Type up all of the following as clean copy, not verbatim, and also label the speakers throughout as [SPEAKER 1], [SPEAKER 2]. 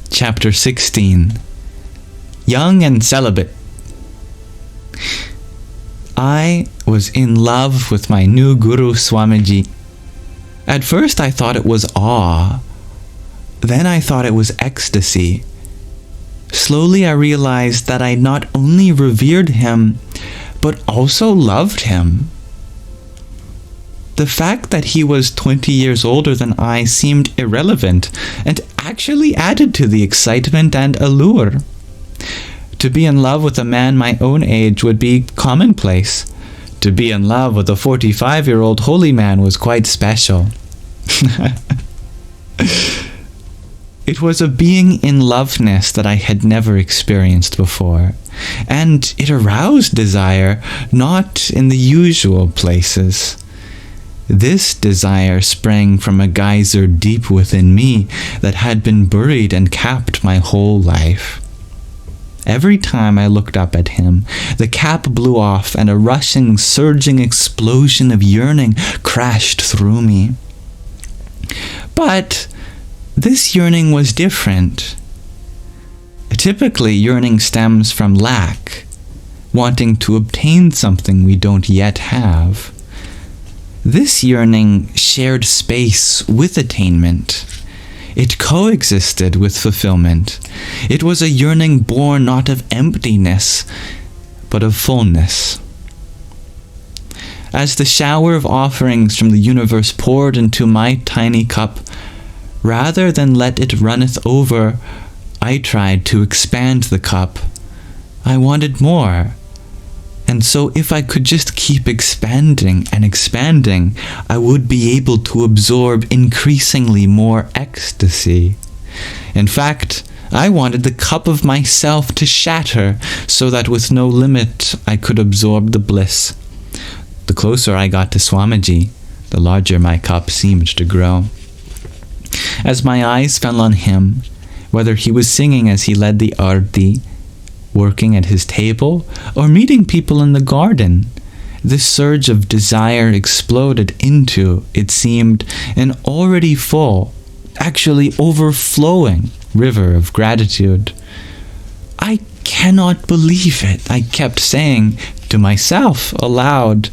[SPEAKER 1] Chapter 16. Young and Celibate. I was in love with my new Guru Swamiji. At first I thought it was awe. Then I thought it was ecstasy. Slowly I realized that I not only revered him, but also loved him. The fact that he was 20 years older than I seemed irrelevant and actually added to the excitement and allure. To be in love with a man my own age would be commonplace. To be in love with a 45-year-old holy man was quite special. It was a being in loveness that I had never experienced before, and it aroused desire, not in the usual places. This desire sprang from a geyser deep within me that had been buried and capped my whole life. Every time I looked up at him, the cap blew off and a rushing, surging explosion of yearning crashed through me. But this yearning was different. Typically, yearning stems from lack, wanting to obtain something we don't yet have. This yearning shared space with attainment. It coexisted with fulfillment. It was a yearning born not of emptiness, but of fullness. As the shower of offerings from the universe poured into my tiny cup, rather than let it runneth over, I tried to expand the cup. I wanted more. And so if I could just keep expanding and expanding, I would be able to absorb increasingly more ecstasy. In fact, I wanted the cup of myself to shatter so that with no limit I could absorb the bliss. The closer I got to Swamiji, the larger my cup seemed to grow. As my eyes fell on him, whether he was singing as he led the arti, working at his table, or meeting people in the garden, this surge of desire exploded into, it seemed, an already full, actually overflowing river of gratitude. I cannot believe it, I kept saying to myself aloud.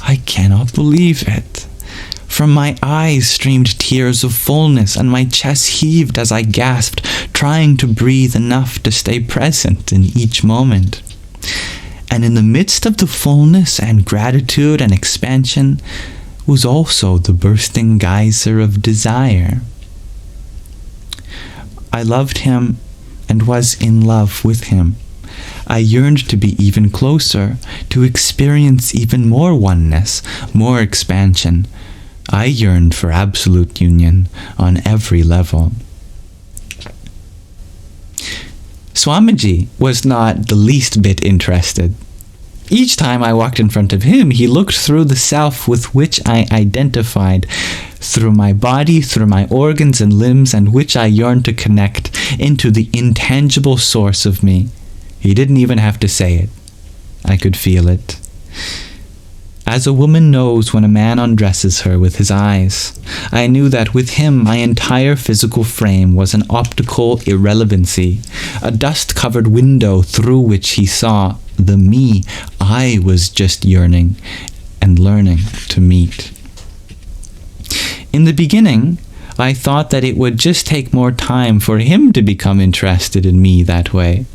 [SPEAKER 1] I cannot believe it. From my eyes streamed tears of fullness, and my chest heaved as I gasped, trying to breathe enough to stay present in each moment. And in the midst of the fullness and gratitude and expansion was also the bursting geyser of desire. I loved him and was in love with him. I yearned to be even closer, to experience even more oneness, more expansion. I yearned for absolute union on every level. Swamiji was not the least bit interested. Each time I walked in front of him, he looked through the self with which I identified, through my body, through my organs and limbs, and which I yearned to connect into the intangible source of me. He didn't even have to say it. I could feel it. As a woman knows when a man undresses her with his eyes, I knew that with him my entire physical frame was an optical irrelevancy, a dust-covered window through which he saw the me I was just yearning and learning to meet. In the beginning, I thought that it would just take more time for him to become interested in me that way.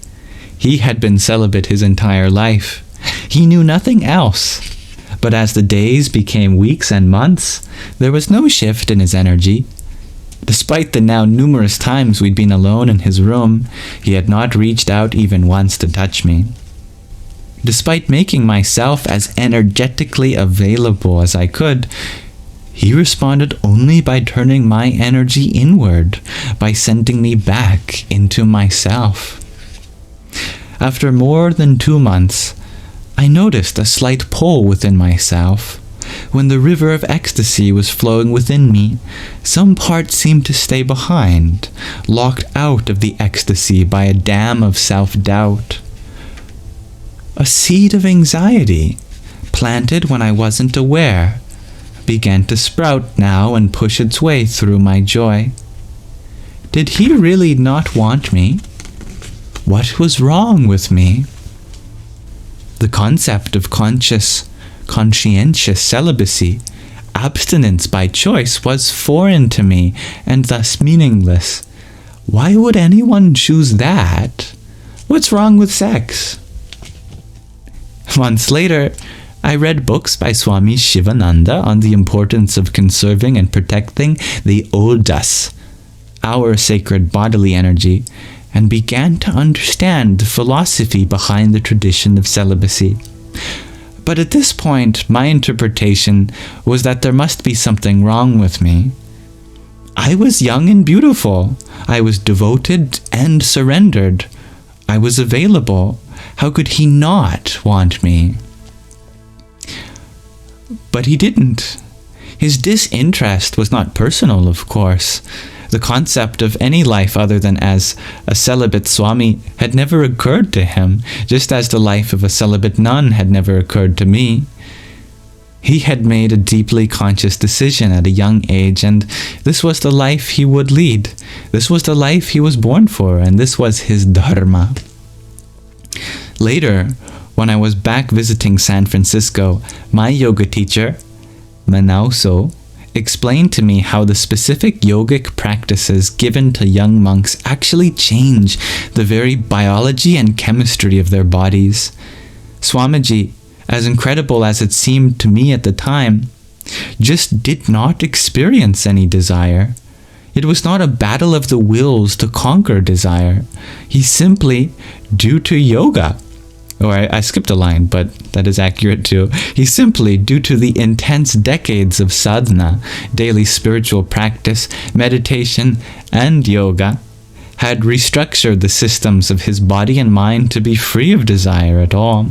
[SPEAKER 1] He had been celibate his entire life. He knew nothing else. But as the days became weeks and months, there was no shift in his energy. Despite the now numerous times we'd been alone in his room, he had not reached out even once to touch me. Despite making myself as energetically available as I could, he responded only by turning my energy inward, by sending me back into myself. After more than 2 months, I noticed a slight pull within myself. When the river of ecstasy was flowing within me, some part seemed to stay behind, locked out of the ecstasy by a dam of self-doubt. A seed of anxiety, planted when I wasn't aware, began to sprout now and push its way through my joy. Did he really not want me? What was wrong with me? The concept of conscientious celibacy, abstinence by choice, was foreign to me and thus meaningless. Why would anyone choose that? What's wrong with sex? Months later, I read books by Swami Shivananda on the importance of conserving and protecting the ojas, our sacred bodily energy, and began to understand the philosophy behind the tradition of celibacy. But at this point, my interpretation was that there must be something wrong with me. I was young and beautiful. I was devoted and surrendered. I was available. How could he not want me? But he didn't. His disinterest was not personal, of course. The concept of any life other than as a celibate Swami had never occurred to him, just as the life of a celibate nun had never occurred to me. He had made a deeply conscious decision at a young age, and this was the life he would lead. This was the life he was born for, and this was his dharma. Later, when I was back visiting San Francisco, my yoga teacher, Manauso, explained to me how the specific yogic practices given to young monks actually change the very biology and chemistry of their bodies. Swamiji, as incredible as it seemed to me at the time, just did not experience any desire. It was not a battle of the wills to conquer desire. He simply, due to yoga, I skipped a line, but that is accurate too. He simply, due to the intense decades of sadhana, daily spiritual practice, meditation, and yoga, had restructured the systems of his body and mind to be free of desire at all.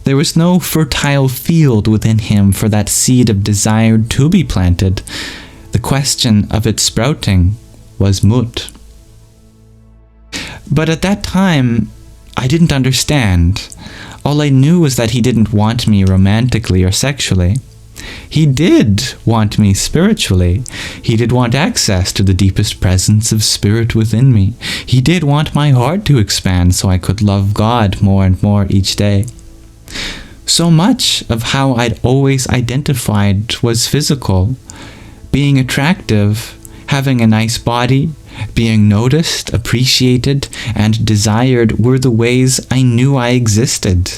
[SPEAKER 1] There was no fertile field within him for that seed of desire to be planted. The question of its sprouting was moot. But at that time, I didn't understand. All I knew was that he didn't want me romantically or sexually. He did want me spiritually. He did want access to the deepest presence of spirit within me. He did want my heart to expand so I could love God more and more each day. So much of how I'd always identified was physical. Being attractive, having a nice body, being noticed, appreciated, and desired were the ways I knew I existed.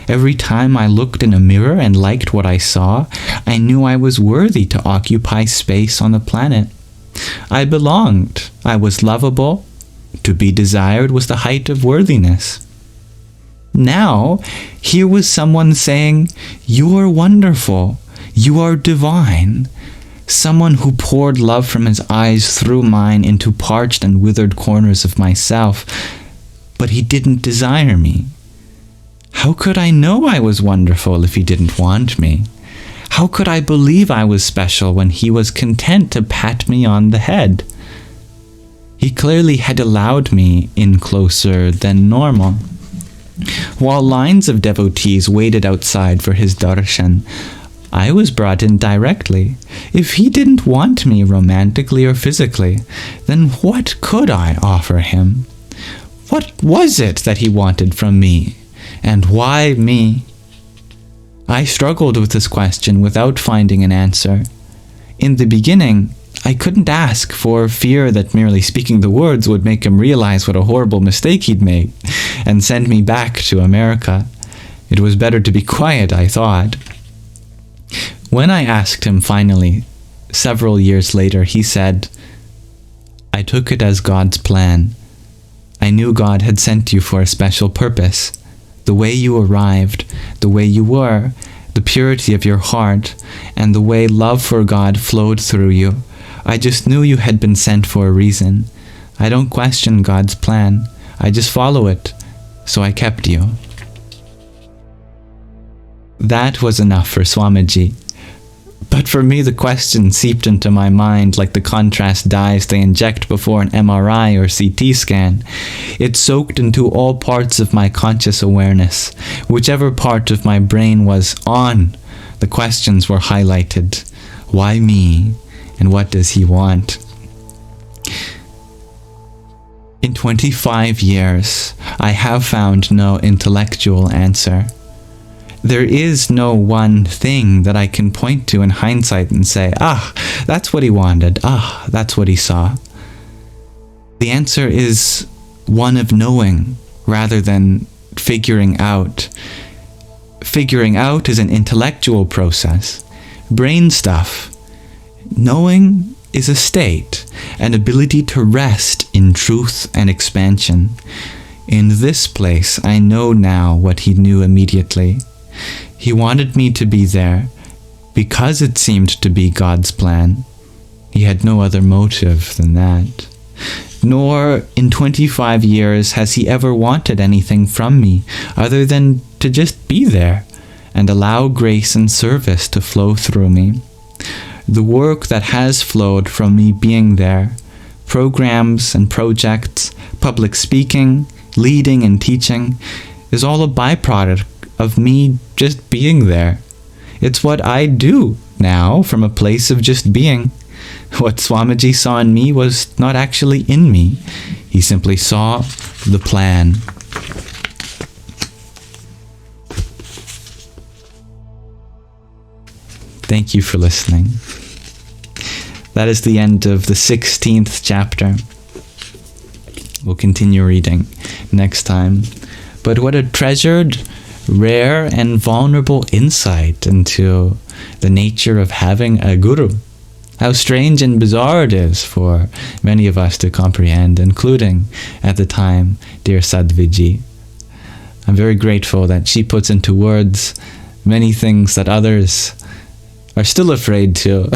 [SPEAKER 1] Every time I looked in a mirror and liked what I saw, I knew I was worthy to occupy space on the planet. I belonged. I was lovable. To be desired was the height of worthiness. Now, here was someone saying, "You are wonderful. You are divine." Someone who poured love from his eyes through mine into parched and withered corners of myself, but he didn't desire me. How could I know I was wonderful if he didn't want me? How could I believe I was special when he was content to pat me on the head? He clearly had allowed me in closer than normal. While lines of devotees waited outside for his darshan, I was brought in directly. If he didn't want me romantically or physically, then what could I offer him? What was it that he wanted from me? And why me? I struggled with this question without finding an answer. In the beginning, I couldn't ask for fear that merely speaking the words would make him realize what a horrible mistake he'd made and send me back to America. It was better to be quiet, I thought. When I asked him finally, several years later, he said, "I took it as God's plan. I knew God had sent you for a special purpose. The way you arrived, the way you were, the purity of your heart, and the way love for God flowed through you. I just knew you had been sent for a reason. I don't question God's plan. I just follow it. So I kept you." That was enough for Swamiji. But for me, the question seeped into my mind like the contrast dyes they inject before an MRI or CT scan. It soaked into all parts of my conscious awareness. Whichever part of my brain was on, the questions were highlighted. Why me? And what does he want? In 25 years, I have found no intellectual answer. There is no one thing that I can point to in hindsight and say, that's what he wanted. That's what he saw. The answer is one of knowing rather than figuring out. Figuring out is an intellectual process, brain stuff. Knowing is a state, an ability to rest in truth and expansion. In this place, I know now what he knew immediately. He wanted me to be there because it seemed to be God's plan. He had no other motive than that. Nor in 25 years has he ever wanted anything from me other than to just be there and allow grace and service to flow through me. The work that has flowed from me being there, programs and projects, public speaking, leading and teaching, is all a byproduct of me just being there. It's what I do now from a place of just being. What Swamiji saw in me was not actually in me. He simply saw the plan. Thank you for listening. That is the end of the 16th chapter. We'll continue reading next time. But what a treasured, rare, and vulnerable insight into the nature of having a guru. How strange and bizarre it is for many of us to comprehend, including, at the time, dear Sadhvi ji. I'm very grateful that she puts into words many things that others are still afraid to.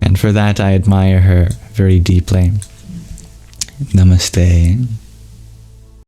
[SPEAKER 1] And for that, I admire her very deeply. Namaste.